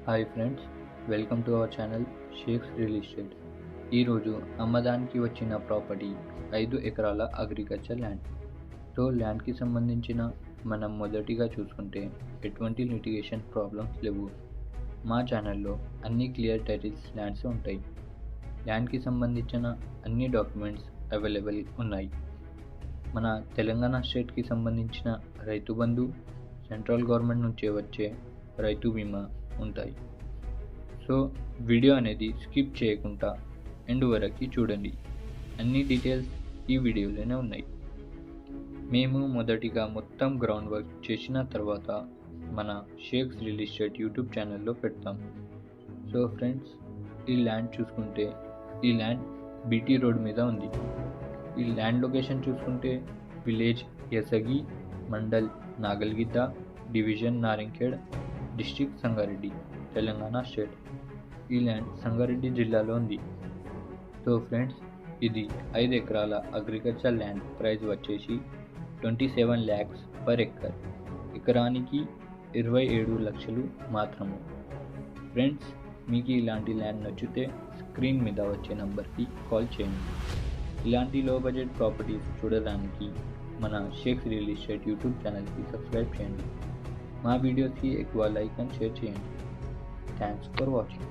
Hi friends, welcome to our channel shakes real estate. ఈరోజు అమ్మదానికి వచ్చిన property 5 ఎకరాల agriculture land. So ల్యాండ్కి సంబంధించిన మనం మొదటిగా చూసుకుంటే ఎటువంటి లిటిగేషన్ ప్రాబ్లమ్స్ లేవు. మా ఛానల్లో అన్ని క్లియర్ టైటిల్స్ ల్యాండ్స్ ఉంటాయి. ల్యాండ్కి సంబంధించిన అన్ని డాక్యుమెంట్స్ అవైలబుల్ ఉన్నాయి. మన తెలంగాణ స్టేట్కి సంబంధించిన రైతు బంధు, సెంట్రల్ గవర్నమెంట్ నుంచి వచ్చే రైతు బీమా ఉంటాయి. సో వీడియో అనేది స్కిప్ చేయకుండా ఎండ్ వరకు చూడండి. అన్ని డీటెయిల్స్ ఈ వీడియోలోనే ఉన్నాయి. మేము మొదటిగా మొత్తం గ్రౌండ్ వర్క్ చేసిన తర్వాత మన షేక్స్ రియల్ ఎస్టేట్ యూట్యూబ్ ఛానల్లో పెడతాం. సో ఫ్రెండ్స్, ఈ ల్యాండ్ చూసుకుంటే ఈ ల్యాండ్ బీటీ రోడ్ మీద ఉంది. ఈ ల్యాండ్ లొకేషన్ చూసుకుంటే village Yasagi, mandal Nagalgidda, division Narayankhed, district Sangareddy, Telangana state. ఈ ల్యాండ్ సంగారెడ్డి జిల్లాలో ఉంది. సో ఫ్రెండ్స్, ఇది 5 ఎకరాల అగ్రికల్చర్ ల్యాండ్. ప్రైస్ వచ్చేసి 27 lakhs per ఎకర్. ఎకరానికి 27 లక్షలు మాత్రమే. ఫ్రెండ్స్, మీకు ఇలాంటి ల్యాండ్ నచ్చితే స్క్రీన్ మీద వచ్చే నంబర్కి కాల్ చేయండి. ఇలాంటి లో బడ్జెట్ ప్రాపర్టీస్ చూడడానికి మన షేక్స్ రియల్ ఎస్టేట్ యూట్యూబ్ ఛానల్కి సబ్స్క్రైబ్ చేయండి. మా వీడియోస్కి ఎక్కువ లైక్ అండ్ షేర్ చేయండి. Thanks for watching.